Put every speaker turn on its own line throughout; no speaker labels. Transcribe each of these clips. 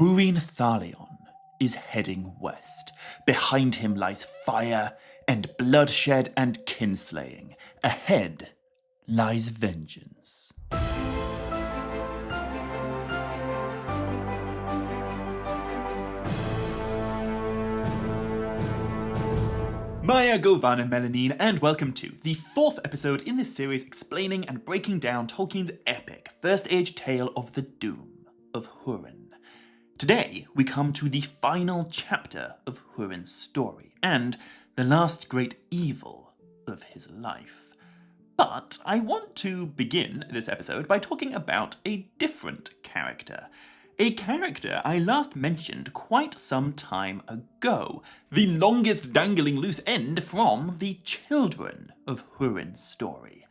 Húrin is heading west. Behind him lies fire and bloodshed and kinslaying. Ahead lies vengeance. Maya, Govan and Melanine, and welcome to the fourth episode in this series explaining and breaking down Tolkien's epic First Age tale of the Doom of Húrin. Today, we come to the final chapter of Húrin's story, and the last great evil of his life. But I want to begin this episode by talking about a different character. A character I last mentioned quite some time ago, the longest dangling loose end from the children of Húrin's story.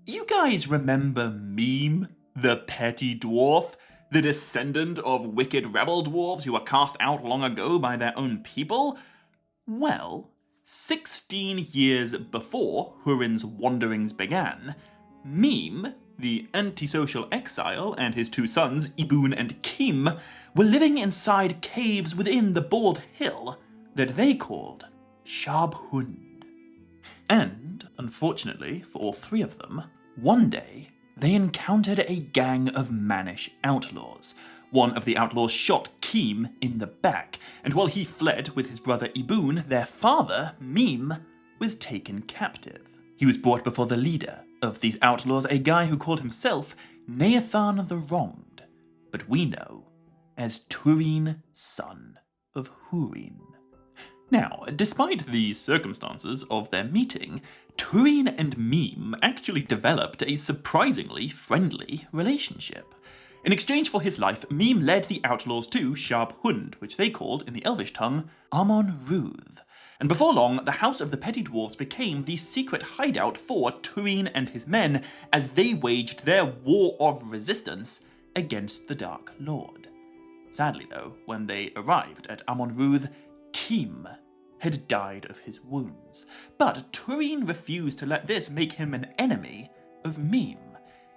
You guys remember Mîm, the petty dwarf? The descendant of wicked rebel dwarves who were cast out long ago by their own people? Well, 16 years before Húrin's wanderings began, Mîm, the antisocial exile, and his two sons, Ibûn and Kim, were living inside caves within the Bald Hill that they called Shab Hund. And, unfortunately for all three of them, one day they encountered a gang of mannish outlaws. One of the outlaws shot Kim in the back, and while he fled with his brother Ibûn, their father, Mîm, was taken captive. He was brought before the leader of these outlaws, a guy who called himself Nauglamír the Wronged, but we know as Turin, son of Húrin. Now, despite the circumstances of their meeting, Turin and Mîm actually developed a surprisingly friendly relationship. In exchange for his life, Mîm led the outlaws to Shab Hund, which they called, in the Elvish tongue, Amon Rûdh. And before long, the House of the Petty Dwarfs became the secret hideout for Turin and his men as they waged their war of resistance against the Dark Lord. Sadly though, when they arrived at Amon Rûdh, Kim had died of his wounds. But Turin refused to let this make him an enemy of Mîm.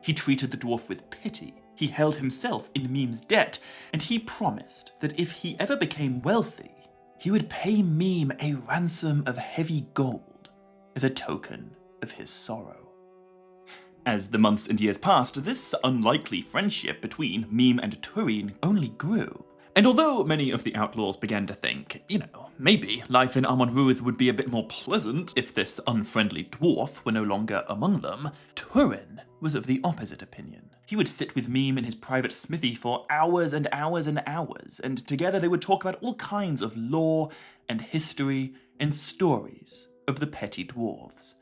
He treated the dwarf with pity, he held himself in Mîm's debt, and he promised that if he ever became wealthy, he would pay Mîm a ransom of heavy gold as a token of his sorrow. As the months and years passed, this unlikely friendship between Mîm and Turin only grew. And although many of the outlaws began to think, maybe life in Amon Rûdh would be a bit more pleasant if this unfriendly dwarf were no longer among them, Turin was of the opposite opinion. He would sit with Mîm in his private smithy for hours and hours and hours, and together they would talk about all kinds of lore and history and stories of the petty dwarves.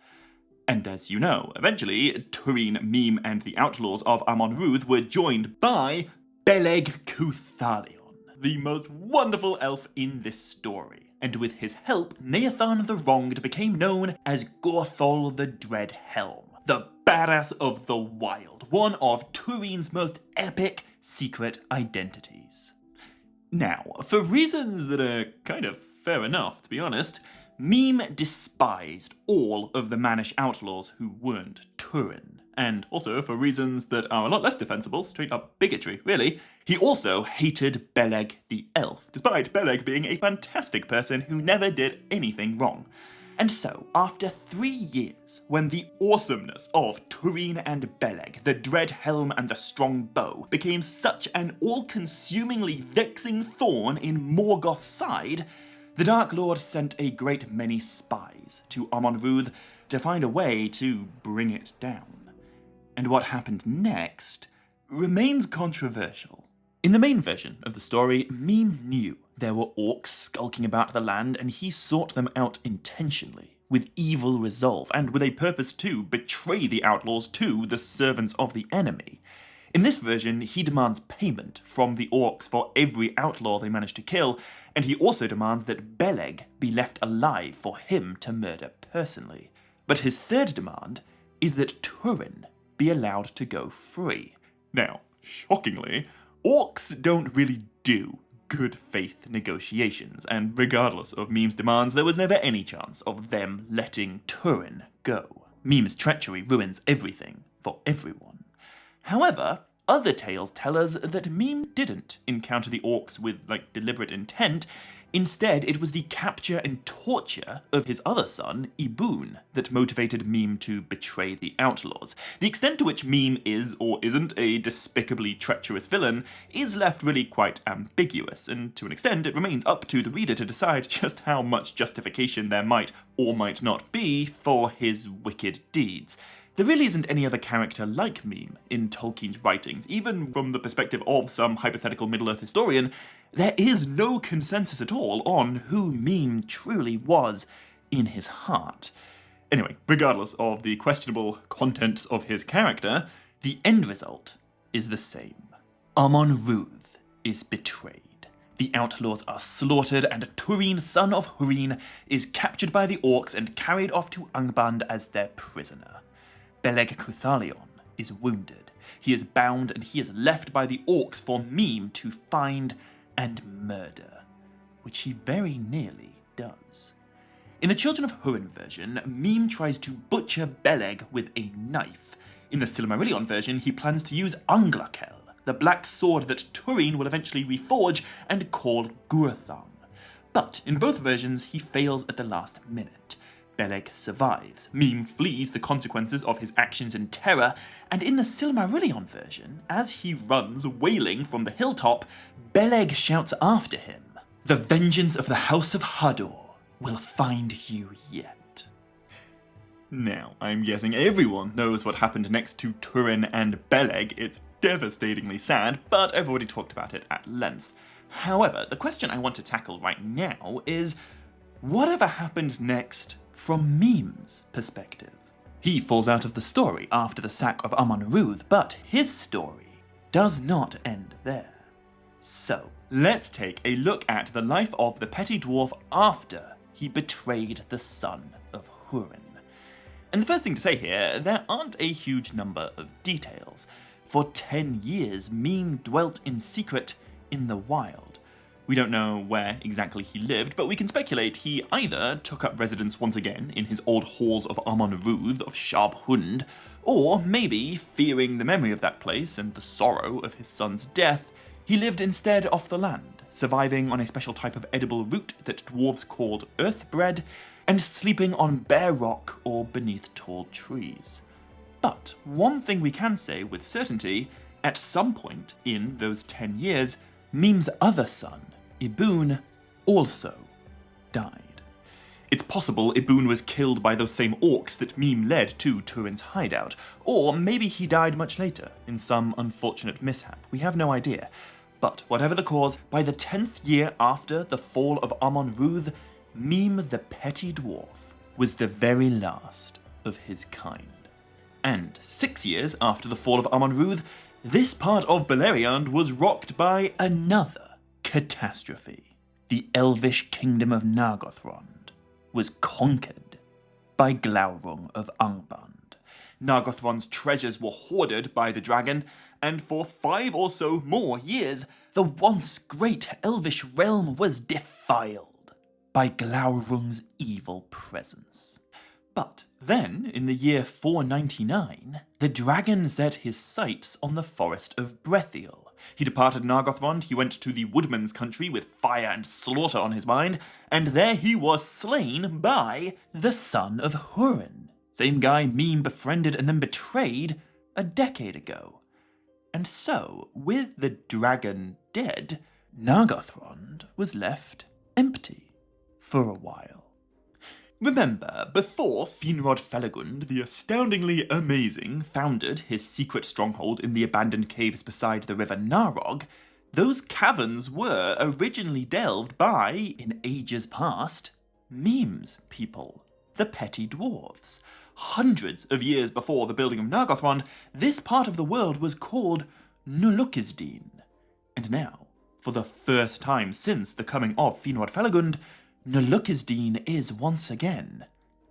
And as you know, eventually, Turin, Mîm, and the outlaws of Amon Rûdh were joined by Beleg Cuthalion, the most wonderful elf in this story. And with his help, Nauglamír the Wronged became known as Gorthol the Dread Helm, the badass of the wild, one of Turin's most epic secret identities. Now, for reasons that are kind of fair enough, to be honest, Mîm despised all of the mannish outlaws who weren't Turin. And also, for reasons that are a lot less defensible, straight up bigotry, really, he also hated Beleg the elf, despite Beleg being a fantastic person who never did anything wrong. And so, after 3 years, when the awesomeness of Turin and Beleg, the dread helm and the strong bow, became such an all-consumingly vexing thorn in Morgoth's side, the Dark Lord sent a great many spies to Amon Rûdh to find a way to bring it down. And what happened next remains controversial. In the main version of the story, Mîm knew there were orcs skulking about the land, and he sought them out intentionally, with evil resolve, and with a purpose to betray the outlaws to the servants of the enemy. In this version, he demands payment from the orcs for every outlaw they manage to kill, and he also demands that Beleg be left alive for him to murder personally. But his third demand is that Turin be allowed to go free. Now, shockingly, orcs don't really do good faith negotiations, and regardless of Mîm's demands, there was never any chance of them letting Turin go. Mîm's treachery ruins everything for everyone. However, other tales tell us that Mîm didn't encounter the orcs with, deliberate intent. Instead, it was the capture and torture of his other son, Ibûn, that motivated Mîm to betray the outlaws. The extent to which Mîm is or isn't a despicably treacherous villain is left really quite ambiguous, and to an extent it remains up to the reader to decide just how much justification there might or might not be for his wicked deeds. There really isn't any other character like Mîm in Tolkien's writings. Even from the perspective of some hypothetical Middle-earth historian, there is no consensus at all on who Mîm truly was in his heart. Anyway, regardless of the questionable contents of his character, the end result is the same. Amon Rûdh is betrayed. The outlaws are slaughtered, and Turin, son of Húrin, is captured by the orcs and carried off to Angband as their prisoner. Beleg Cuthalion is wounded. He is bound, and he is left by the orcs for Mîm to find and murder, which he very nearly does. In the Children of Húrin version, Mîm tries to butcher Beleg with a knife. In the Silmarillion version, he plans to use Anglakel, the black sword that Turin will eventually reforge and call Gurthang. But in both versions, he fails at the last minute. Beleg survives. Mîm flees the consequences of his actions in terror, and in the Silmarillion version, as he runs wailing from the hilltop, Beleg shouts after him, "The vengeance of the House of Hador will find you yet." Now, I'm guessing everyone knows what happened next to Turin and Beleg. It's devastatingly sad, but I've already talked about it at length. However, the question I want to tackle right now is, whatever happened next from Mîm's perspective? He falls out of the story after the sack of Amon Rûdh, but his story does not end there. So, let's take a look at the life of the petty dwarf after he betrayed the son of Húrin. And the first thing to say here, there aren't a huge number of details. For 10 years, Mîm dwelt in secret in the wild. We don't know where exactly he lived, but we can speculate he either took up residence once again in his old halls of Amon Rûdh of Shab Hund, or maybe, fearing the memory of that place and the sorrow of his son's death, he lived instead off the land, surviving on a special type of edible root that dwarves called earth bread, and sleeping on bare rock or beneath tall trees. But one thing we can say with certainty, at some point in those 10 years, Mîm's other son, Ibûn, also died. It's possible Ibûn was killed by those same orcs that Mîm led to Turin's hideout, or maybe he died much later in some unfortunate mishap. We have no idea. But whatever the cause, by the 10th year after the fall of Amon Rûdh, Mîm the petty dwarf was the very last of his kind. And 6 years after the fall of Amon Rûdh, this part of Beleriand was rocked by another catastrophe. The elvish kingdom of Nargothrond was conquered by Glaurung of Angband. Nargothrond's treasures were hoarded by the dragon, and for 5 or so more years, the once great elvish realm was defiled by Glaurung's evil presence. But then, in the year 499, the dragon set his sights on the forest of Brethiel. He departed Nargothrond, he went to the woodman's country with fire and slaughter on his mind, and there he was slain by the son of Húrin, same guy Mîm befriended and then betrayed a decade ago. And so, with the dragon dead, Nargothrond was left empty for a while. Remember, before Finrod Felagund, the astoundingly amazing, founded his secret stronghold in the abandoned caves beside the river Narog, those caverns were originally delved by, in ages past, Mîm's people, the petty dwarves. Hundreds of years before the building of Nargothrond, this part of the world was called Nulukisdin. And now, for the first time since the coming of Finrod Felagund, Nulukisdin is once again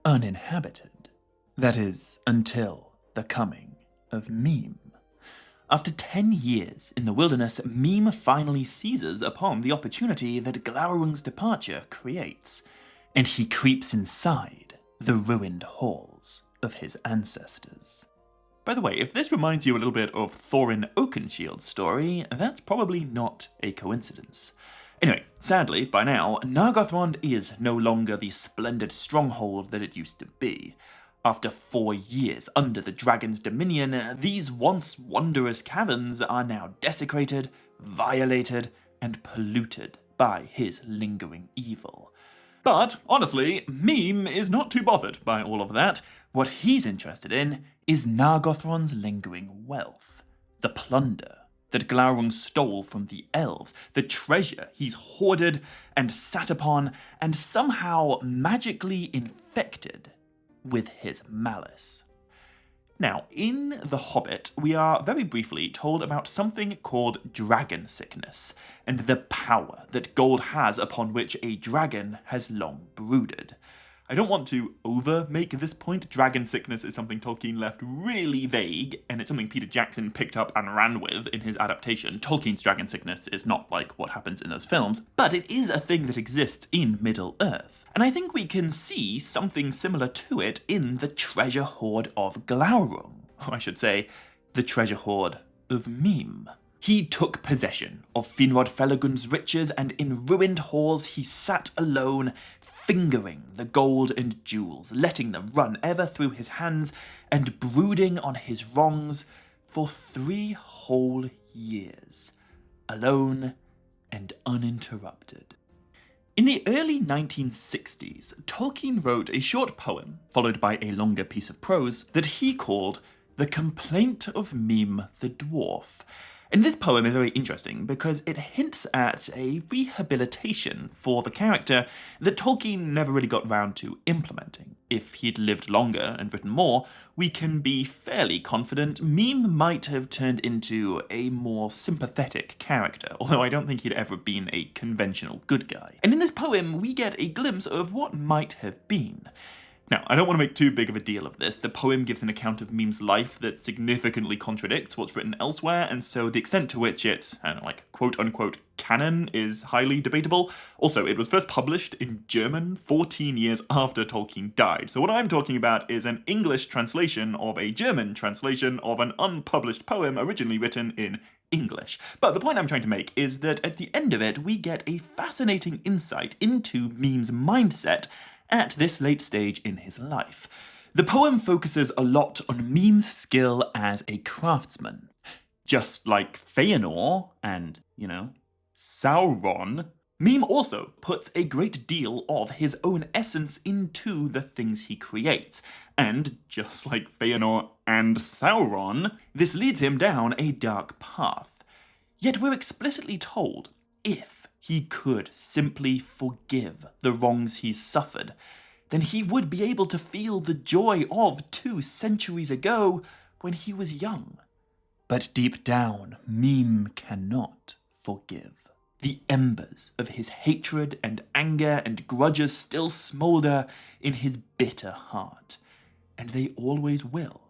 uninhabited. That is, until the coming of Mîm. After 10 years in the wilderness, Mîm finally seizes upon the opportunity that Glaurung's departure creates, and he creeps inside the ruined halls of his ancestors. By the way, if this reminds you a little bit of Thorin Oakenshield's story, that's probably not a coincidence. Anyway, sadly, by now, Nargothrond is no longer the splendid stronghold that it used to be. After 4 years under the dragon's dominion, these once wondrous caverns are now desecrated, violated, and polluted by his lingering evil. But, honestly, Mîm is not too bothered by all of that. What he's interested in is Nargothrond's lingering wealth, the plunder that Glaurung stole from the elves, the treasure he's hoarded and sat upon and somehow magically infected with his malice. Now, in The Hobbit, we are very briefly told about something called dragon sickness, and the power that gold has upon which a dragon has long brooded. I don't want to over-make this point. Dragon sickness is something Tolkien left really vague, and it's something Peter Jackson picked up and ran with in his adaptation. Tolkien's dragon sickness is not like what happens in those films, but it is a thing that exists in Middle-earth. And I think we can see something similar to it in the treasure hoard of Glaurung. Or I should say, the treasure hoard of Mîm. He took possession of Finrod Felagund's riches, and in ruined halls he sat alone, fingering the gold and jewels, letting them run ever through his hands, and brooding on his wrongs for 3 whole years, alone and uninterrupted. In the early 1960s, Tolkien wrote a short poem, followed by a longer piece of prose, that he called The Complaint of Mîm the Dwarf. And this poem is very interesting because it hints at a rehabilitation for the character that Tolkien never really got round to implementing. If he'd lived longer and written more, we can be fairly confident Mîm might have turned into a more sympathetic character, although I don't think he'd ever been a conventional good guy. And in this poem, we get a glimpse of what might have been. Now, I don't want to make too big of a deal of this. The poem gives an account of Mîm's life that significantly contradicts what's written elsewhere, and so the extent to which it's, I don't know, like, quote-unquote canon is highly debatable. Also, it was first published in German 14 years after Tolkien died, so what I'm talking about is an English translation of a German translation of an unpublished poem originally written in English. But the point I'm trying to make is that at the end of it, we get a fascinating insight into Mîm's mindset at this late stage in his life. The poem focuses a lot on Mîm's skill as a craftsman. Just like Fëanor and, Sauron, Mîm also puts a great deal of his own essence into the things he creates. And just like Fëanor and Sauron, this leads him down a dark path. Yet we're explicitly told, if he could simply forgive the wrongs he's suffered, then he would be able to feel the joy of 2 centuries ago when he was young. But deep down, Mîm cannot forgive. The embers of his hatred and anger and grudges still smoulder in his bitter heart, and they always will.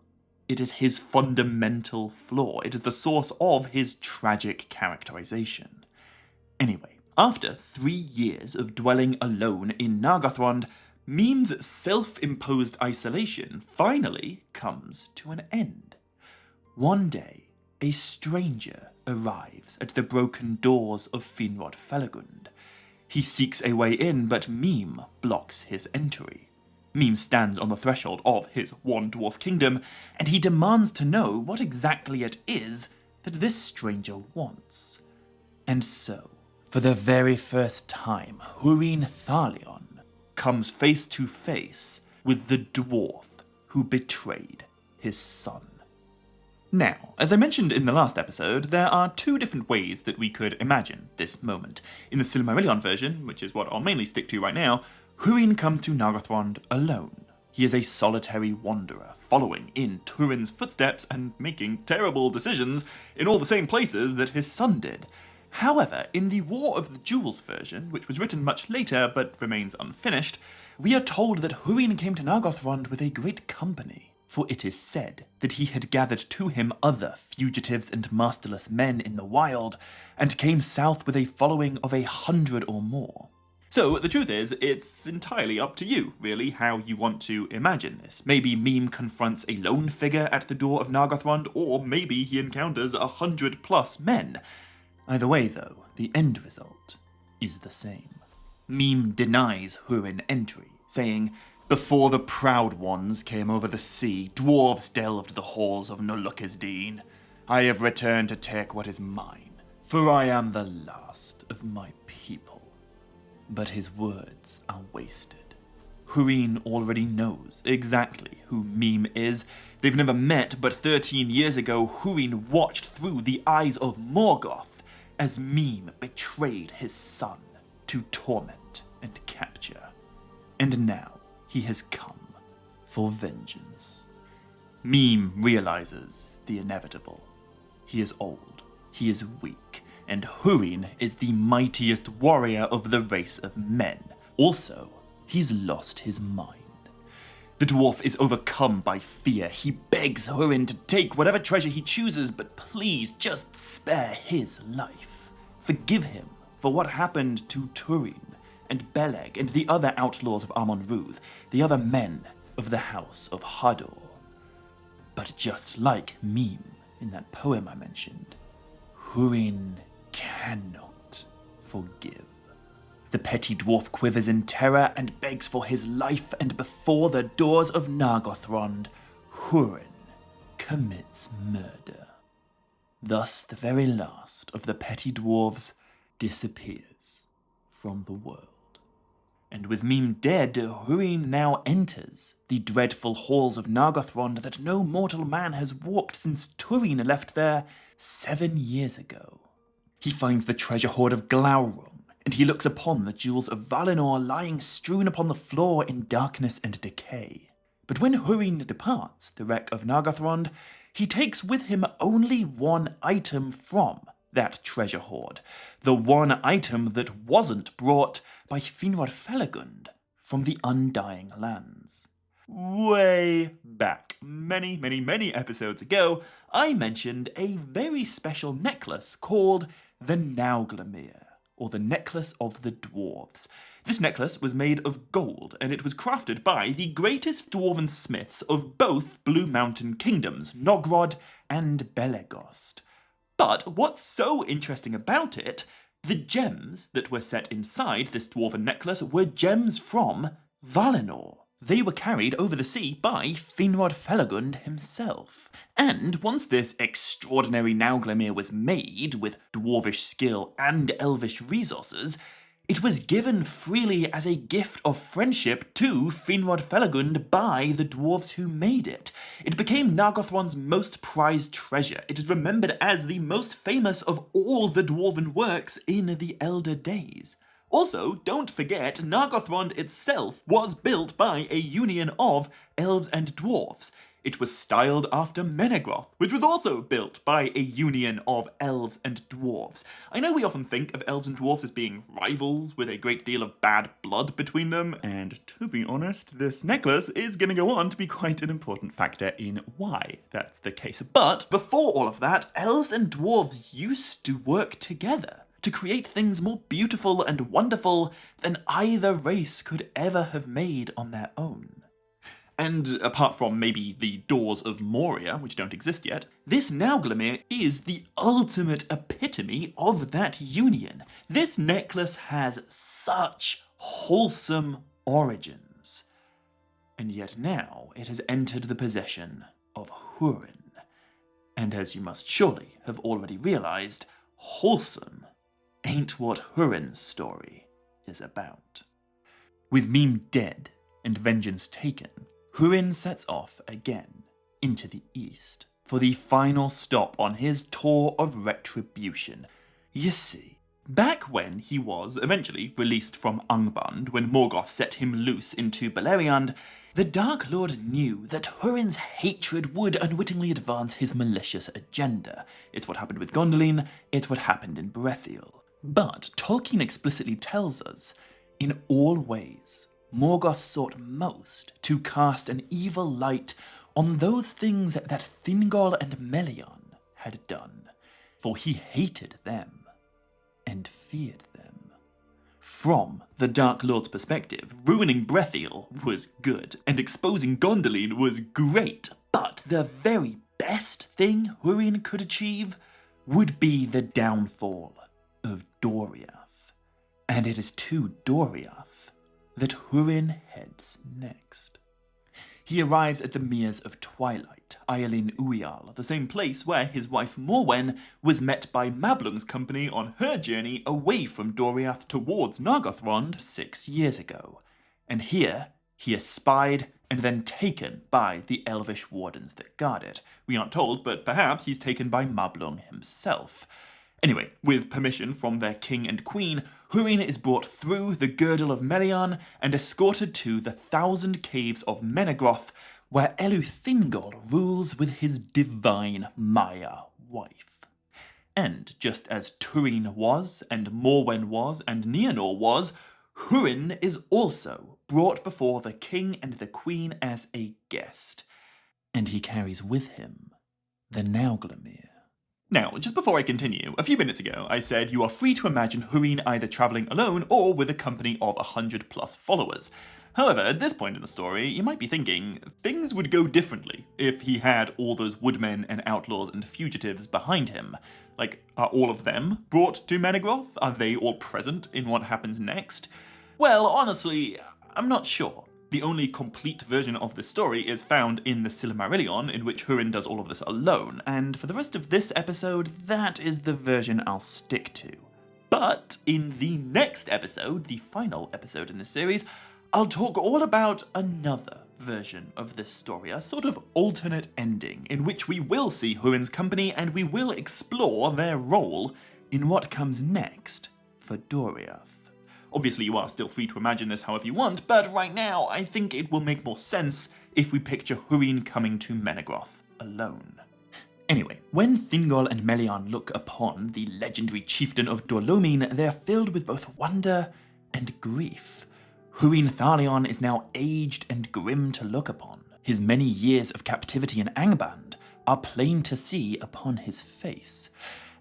It is his fundamental flaw. It is the source of his tragic characterization. Anyway, after 3 years of dwelling alone in Nargothrond, Mîm's self-imposed isolation finally comes to an end. One day, a stranger arrives at the broken doors of Finrod Felagund. He seeks a way in, but Mîm blocks his entry. Mîm stands on the threshold of his one dwarf kingdom, and he demands to know what exactly it is that this stranger wants. And so, for the very first time, Húrin Thalion comes face to face with the dwarf who betrayed his son. Now, as I mentioned in the last episode, there are 2 different ways that we could imagine this moment. In the Silmarillion version, which is what I'll mainly stick to right now, Húrin comes to Nargothrond alone. He is a solitary wanderer, following in Turin's footsteps and making terrible decisions in all the same places that his son did. However, in the War of the Jewels version, which was written much later but remains unfinished, we are told that Húrin came to Nargothrond with a great company, for it is said that he had gathered to him other fugitives and masterless men in the wild, and came south with a following of 100 or more. So the truth is, it's entirely up to you, really, how you want to imagine this. Maybe Mîm confronts a lone figure at the door of Nargothrond, or maybe he encounters 100+ men. Either way, though, the end result is the same. Mîm denies Húrin entry, saying, "Before the proud ones came over the sea, dwarves delved the halls of Nauglamír. I have returned to take what is mine, for I am the last of my people." But his words are wasted. Húrin already knows exactly who Mîm is. They've never met, but 13 years ago, Húrin watched through the eyes of Morgoth as Mîm betrayed his son to torment and capture. And now he has come for vengeance. Mîm realizes the inevitable. He is old, he is weak, and Húrin is the mightiest warrior of the race of men. Also, he's lost his mind. The dwarf is overcome by fear. He begs Húrin to take whatever treasure he chooses, but please just spare his life. Forgive him for what happened to Turin and Beleg and the other outlaws of Amon Rûdh, the other men of the House of Hador. But just like Mîm in that poem I mentioned, Húrin cannot forgive. The petty dwarf quivers in terror and begs for his life, and before the doors of Nargothrond, Húrin commits murder. Thus the very last of the petty dwarves disappears from the world. And with Mîm dead, Húrin now enters the dreadful halls of Nargothrond that no mortal man has walked since Turin left there 7 years ago. He finds the treasure hoard of Glaurung, and he looks upon the jewels of Valinor lying strewn upon the floor in darkness and decay. But when Húrin departs the wreck of Nargothrond, he takes with him only one item from that treasure hoard, the one item that wasn't brought by Finrod Felagund from the Undying Lands. Way back, many episodes ago, I mentioned a very special necklace called the Nauglamír, or the Necklace of the Dwarves. This necklace was made of gold, and it was crafted by the greatest dwarven smiths of both Blue Mountain kingdoms, Nogrod and Belegost. But what's so interesting about it, the gems that were set inside this dwarven necklace were gems from Valinor. They were carried over the sea by Finrod Felagund himself. And once this extraordinary Nauglamír was made with dwarvish skill and elvish resources, it was given freely as a gift of friendship to Finrod Felagund by the dwarves who made it. It became Nargothrond's most prized treasure. It is remembered as the most famous of all the dwarven works in the Elder Days. Also, don't forget, Nargothrond itself was built by a union of elves and dwarves. It was styled after Menegroth, which was also built by a union of elves and dwarves. I know we often think of elves and dwarves as being rivals with a great deal of bad blood between them, and to be honest, this necklace is going to go on to be quite an important factor in why that's the case. But before all of that, elves and dwarves used to work together to create things more beautiful and wonderful than either race could ever have made on their own. And apart from maybe the Doors of Moria, which don't exist yet, this Nauglamír is the ultimate epitome of that union. This necklace has such wholesome origins. And yet now it has entered the possession of Húrin. And as you must surely have already realized, wholesome ain't what Húrin's story is about. With Mîm dead and vengeance taken, Húrin sets off again into the east for the final stop on his tour of retribution. You see, back when he was eventually released from Angband, when Morgoth set him loose into Beleriand, the Dark Lord knew that Húrin's hatred would unwittingly advance his malicious agenda. It's what happened with Gondolin, it's what happened in Berethiel. But Tolkien explicitly tells us, in all ways, Morgoth sought most to cast an evil light on those things that Thingol and Melian had done, for he hated them and feared them. From the Dark Lord's perspective, ruining Betrayal was good, and exposing Gondolin was great, but the very best thing Húrin could achieve would be the downfall of Doriath. And it is to Doriath that Húrin heads next. He arrives at the Meres of Twilight, Ailin Uial, the same place where his wife Morwen was met by Mablung's company on her journey away from Doriath towards Nargothrond 6 years ago. And here, he is spied and then taken by the elvish wardens that guard it. We aren't told, but perhaps he's taken by Mablung himself. Anyway, with permission from their king and queen, Húrin is brought through the girdle of Melian and escorted to the 1,000 caves of Menegroth, where Eleuthingol rules with his divine Maya wife. And just as Turin was, and Morwen was, and Nienor was, Húrin is also brought before the king and the queen as a guest. And he carries with him the Nauglamír. Now, just before I continue, a few minutes ago I said you are free to imagine Húrin either travelling alone or with a company of 100+ followers. However, at this point in the story, you might be thinking things would go differently if he had all those woodmen and outlaws and fugitives behind him. Like, are all of them brought to Menegroth? Are they all present in what happens next? Well, honestly, I'm not sure. The only complete version of this story is found in the Silmarillion, in which Húrin does all of this alone, and for the rest of this episode, that is the version I'll stick to. But in the next episode, the final episode in this series, I'll talk all about another version of this story, a sort of alternate ending, in which we will see Húrin's company and we will explore their role in what comes next for Doriath. Obviously, you are still free to imagine this however you want, but right now, I think it will make more sense if we picture Húrin coming to Menegroth alone. Anyway, when Thingol and Melian look upon the legendary chieftain of Doriath, they are filled with both wonder and grief. Húrin Thalion is now aged and grim to look upon. His many years of captivity in Angband are plain to see upon his face.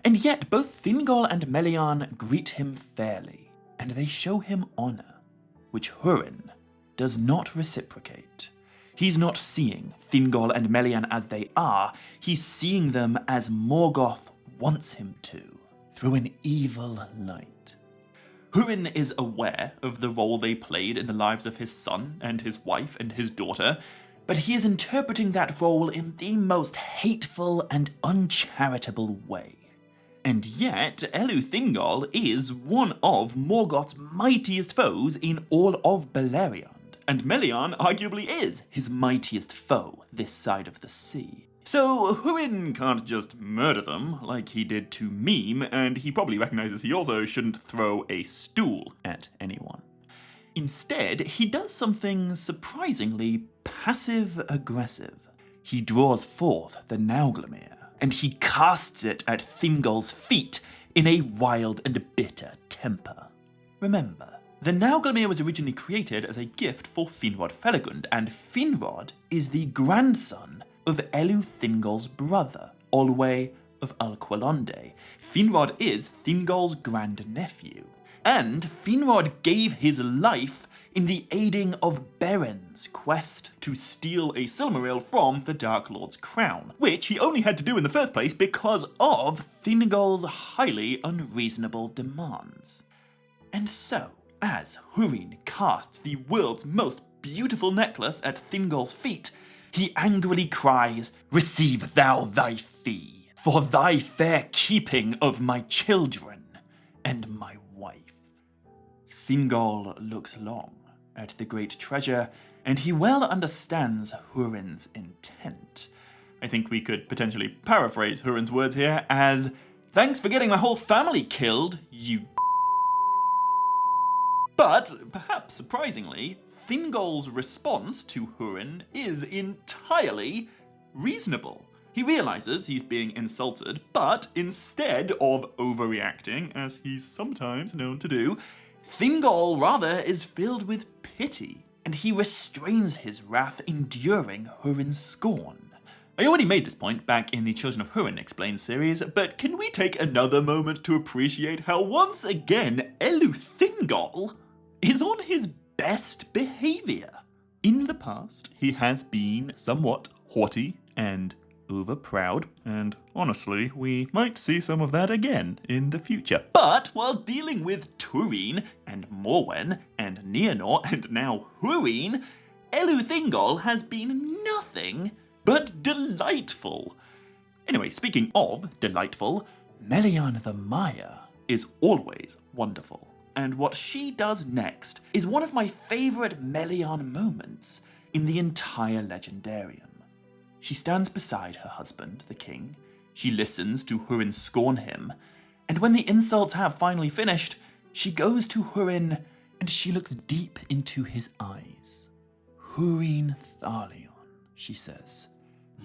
And yet, both Thingol and Melian greet him fairly, and they show him honor, which Húrin does not reciprocate. He's not seeing Thingol and Melian as they are, he's seeing them as Morgoth wants him to, through an evil light. Húrin is aware of the role they played in the lives of his son and his wife and his daughter, but he is interpreting that role in the most hateful and uncharitable way. And yet, Eleuthingol is one of Morgoth's mightiest foes in all of Beleriand, and Melian arguably is his mightiest foe this side of the sea. So Húrin can't just murder them like he did to Mime, and he probably recognizes he also shouldn't throw a stool at anyone. Instead, he does something surprisingly passive-aggressive. He draws forth the Nauglamír, and he casts it at Thingol's feet in a wild and bitter temper. Remember, the Nauglamír was originally created as a gift for Finrod Felagund, and Finrod is the grandson of Eleuthingol's brother, Olwe of Alqualonde. Finrod is Thingol's grandnephew, and Finrod gave his life in the aiding of Beren's quest to steal a Silmaril from the Dark Lord's crown, which he only had to do in the first place because of Thingol's highly unreasonable demands. And so, as Húrin casts the world's most beautiful necklace at Thingol's feet, he angrily cries, "Receive thou thy fee, for thy fair keeping of my children and my wife." Thingol looks long at the great treasure, and he well understands Húrin's intent. I think we could potentially paraphrase Húrin's words here as, "Thanks for getting my whole family killed, you." But, perhaps surprisingly, Thingol's response to Húrin is entirely reasonable. He realizes he's being insulted, but instead of overreacting, as he's sometimes known to do, Thingol rather is filled with pity, and he restrains his wrath, enduring Húrin's scorn. I already made this point back in the Children of Húrin Explained series, but can we take another moment to appreciate how once again Eleuthingol is on his best behaviour? In the past, he has been somewhat haughty and overproud, and honestly, we might see some of that again in the future. But while dealing with Turin and Morwen and Nienor and now Húrin, Eleuthingol has been nothing but delightful. Anyway, speaking of delightful, Melian the Maya is always wonderful. And what she does next is one of my favourite Melian moments in the entire Legendarium. She stands beside her husband, the king. She listens to Húrin scorn him. And when the insults have finally finished, she goes to Húrin and she looks deep into his eyes. Húrin Thalion, she says,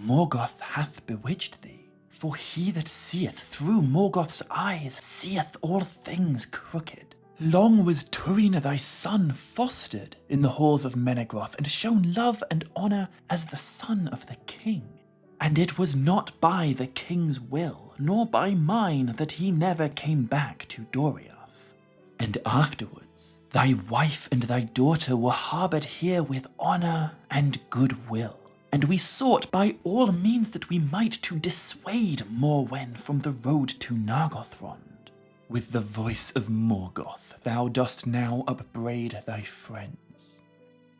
Morgoth hath bewitched thee, for he that seeth through Morgoth's eyes seeth all things crooked. Long was Turin thy son fostered in the halls of Menegroth, and shown love and honour as the son of the king. And it was not by the king's will, nor by mine, that he never came back to Doriath. And afterwards, thy wife and thy daughter were harboured here with honour and goodwill. And we sought by all means that we might to dissuade Morwen from the road to Nargothrond. With the voice of Morgoth thou dost now upbraid thy friends.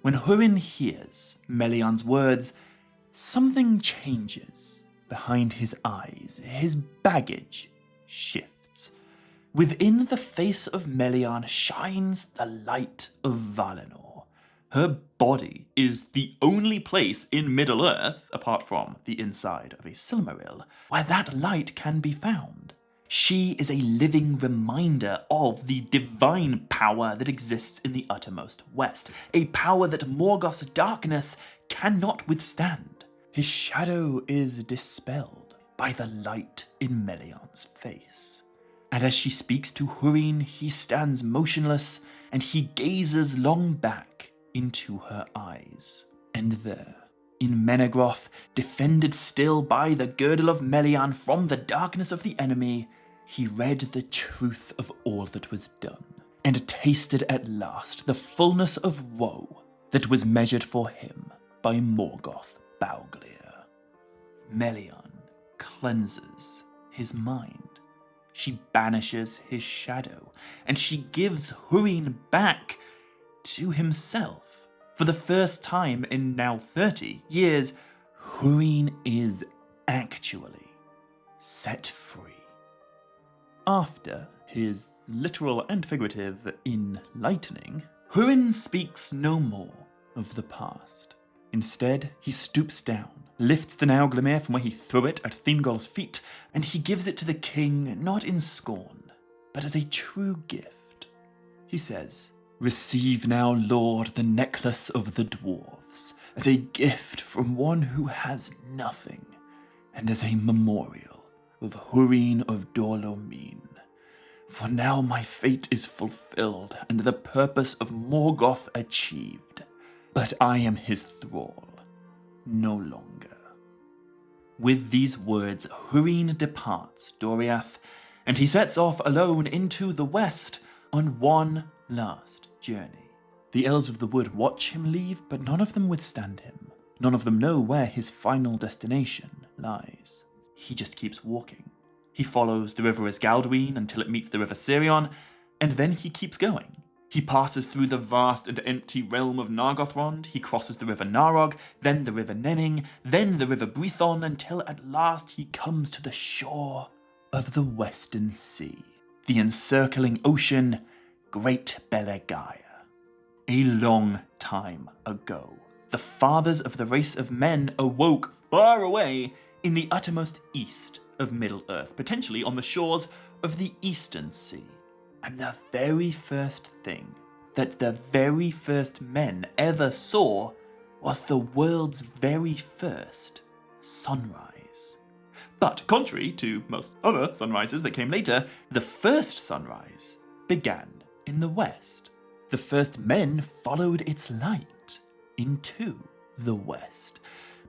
When Húrin hears Melian's words, something changes behind his eyes. His baggage shifts. Within the face of Melian shines the light of Valinor. Her body is the only place in Middle-earth, apart from the inside of a Silmaril, where that light can be found. She is a living reminder of the divine power that exists in the uttermost west, a power that Morgoth's darkness cannot withstand. His shadow is dispelled by the light in Melian's face. And as she speaks to Húrin, he stands motionless, and he gazes long back into her eyes. And there, in Menegroth, defended still by the girdle of Melian from the darkness of the enemy, he read the truth of all that was done, and tasted at last the fullness of woe that was measured for him by Morgoth Bauglir. Melian cleanses his mind. She banishes his shadow, and she gives Húrin back to himself. For the first time in now 30 years, Húrin is actually set free. After his literal and figurative enlightening, Húrin speaks no more of the past. Instead, he stoops down, lifts the Nauglamír from where he threw it at Thingol's feet, and he gives it to the king not in scorn, but as a true gift. He says, "Receive now, Lord, the necklace of the dwarves, as a gift from one who has nothing, and as a memorial of Húrin of Nauglamír. For now my fate is fulfilled, and the purpose of Morgoth achieved. But I am his thrall, no longer." With these words, Húrin departs Doriath, and he sets off alone into the west on one last journey. The elves of the wood watch him leave, but none of them withstand him. None of them know where his final destination lies. He just keeps walking. He follows the river Isgaldwyn until it meets the river Sirion, and then he keeps going. He passes through the vast and empty realm of Nargothrond, he crosses the river Narog, then the river Nenning, then the river Brython, until at last he comes to the shore of the Western Sea, the encircling ocean, Great Belegaia. A long time ago, the fathers of the race of men awoke far away in the uttermost east of Middle-earth, potentially on the shores of the Eastern Sea. And the very first thing that the very first men ever saw was the world's very first sunrise. But contrary to most other sunrises that came later, the first sunrise began in the west. The first men followed its light into the west.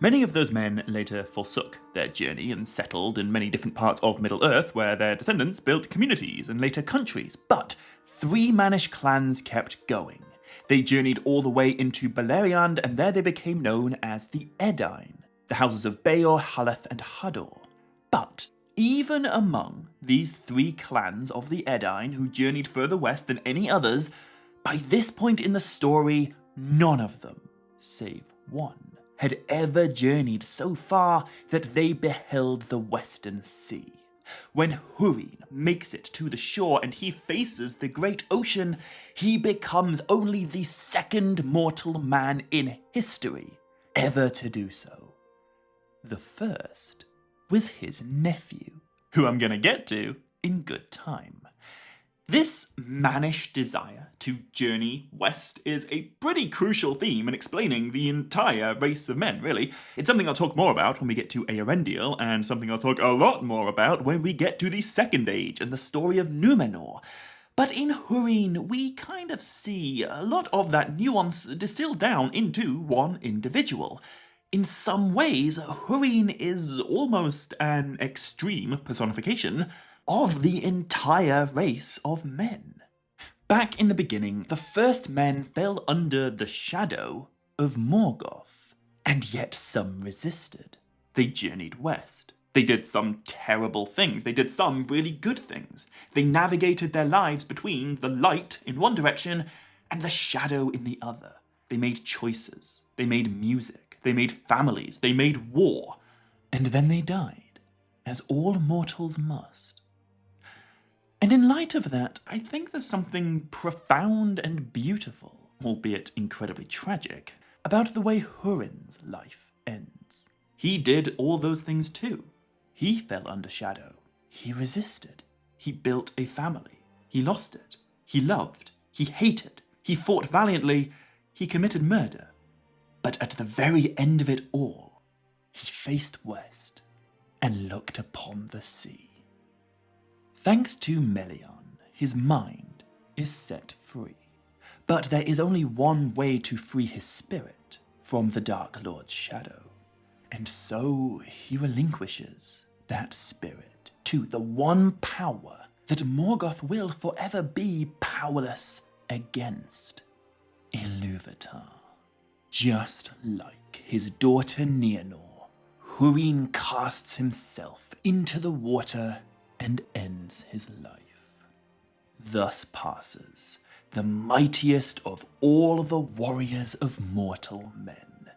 Many of those men later forsook their journey and settled in many different parts of Middle-earth where their descendants built communities and later countries, but 3 mannish clans kept going. They journeyed all the way into Beleriand, and there they became known as the Edain, the houses of Beor, Halath, and Hador. But even among these 3 clans of the Edain who journeyed further west than any others, by this point in the story, none of them, save one, had ever journeyed so far that they beheld the Western Sea. When Húrin makes it to the shore and he faces the great ocean, he becomes only the 2nd mortal man in history ever to do so. The first was his nephew, who I'm gonna get to in good time. This mannish desire to journey west is a pretty crucial theme in explaining the entire race of men, really. It's something I'll talk more about when we get to Eärendil, and something I'll talk a lot more about when we get to the Second Age and the story of Númenor. But in Húrin, we kind of see a lot of that nuance distilled down into one individual. In some ways, Húrin is almost an extreme personification of the entire race of men. Back in the beginning, the first men fell under the shadow of Morgoth, and yet some resisted. They journeyed west. They did some terrible things. They did some really good things. They navigated their lives between the light in one direction and the shadow in the other. They made choices. They made music. They made families. They made war. And then they died, as all mortals must. And in light of that, I think there's something profound and beautiful, albeit incredibly tragic, about the way Húrin's life ends. He did all those things too. He fell under shadow. He resisted. He built a family. He lost it. He loved. He hated. He fought valiantly. He committed murder. But at the very end of it all, he faced west and looked upon the sea. Thanks to Melian, his mind is set free. But there is only one way to free his spirit from the Dark Lord's shadow. And so he relinquishes that spirit to the one power that Morgoth will forever be powerless against: Ilúvatar. Just like his daughter Nienor, Húrin casts himself into the water and ends his life. Thus passes the mightiest of all the warriors of mortal men.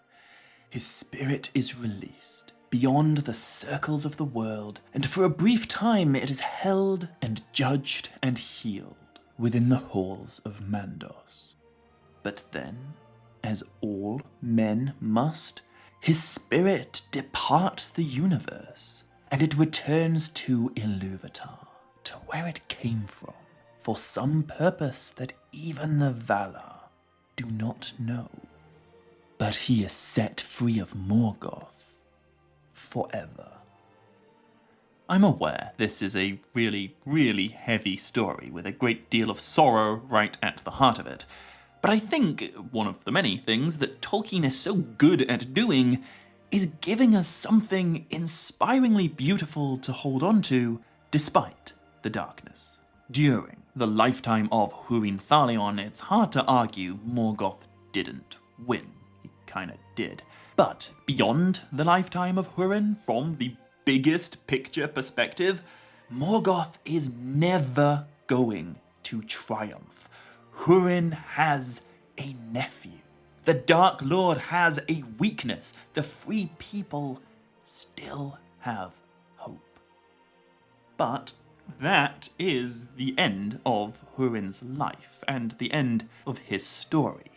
His spirit is released beyond the circles of the world, and for a brief time it is held and judged and healed within the halls of Mandos. But then, as all men must, his spirit departs the universe, and it returns to Ilúvatar, to where it came from, for some purpose that even the Valar do not know. But he is set free of Morgoth forever. I'm aware this is a really, really heavy story with a great deal of sorrow right at the heart of it, but I think one of the many things that Tolkien is so good at doing is giving us something inspiringly beautiful to hold on to despite the darkness. During the lifetime of Húrin Thalion, it's hard to argue Morgoth didn't win. He kinda did. But beyond the lifetime of Húrin, from the biggest picture perspective, Morgoth is never going to triumph. Húrin has a nephew. The Dark Lord has a weakness. The free people still have hope. But that is the end of Húrin's life and the end of his story.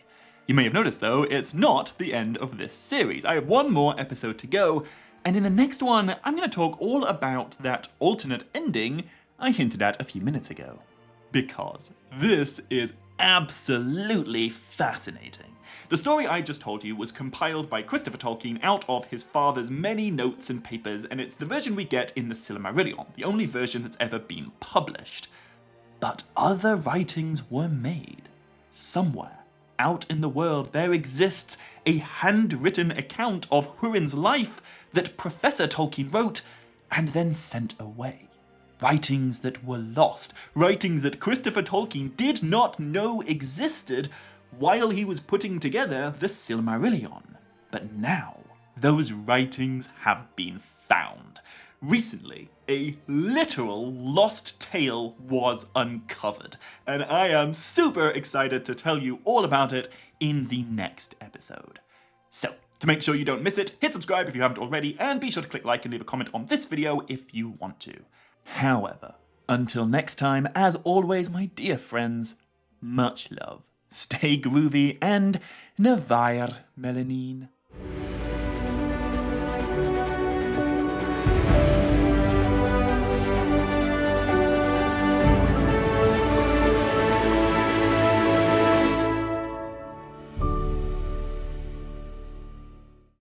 You may have noticed, though, it's not the end of this series. I have one more episode to go, and in the next one, I'm going to talk all about that alternate ending I hinted at a few minutes ago. Because this is absolutely fascinating. The story I just told you was compiled by Christopher Tolkien out of his father's many notes and papers, and it's the version we get in the Silmarillion, the only version that's ever been published. But other writings were made somewhere out in the world there exists a handwritten account of Húrin's life that Professor Tolkien wrote and then sent away. Writings that were lost, writings that Christopher Tolkien did not know existed while he was putting together the Silmarillion. But now, those writings have been found. Recently, a literal lost tale was uncovered, and I am super excited to tell you all about it in the next episode. So, to make sure you don't miss it, hit subscribe if you haven't already, and be sure to click like and leave a comment on this video if you want to. However, until next time, as always, my dear friends, much love, stay groovy, and Navair Melanin.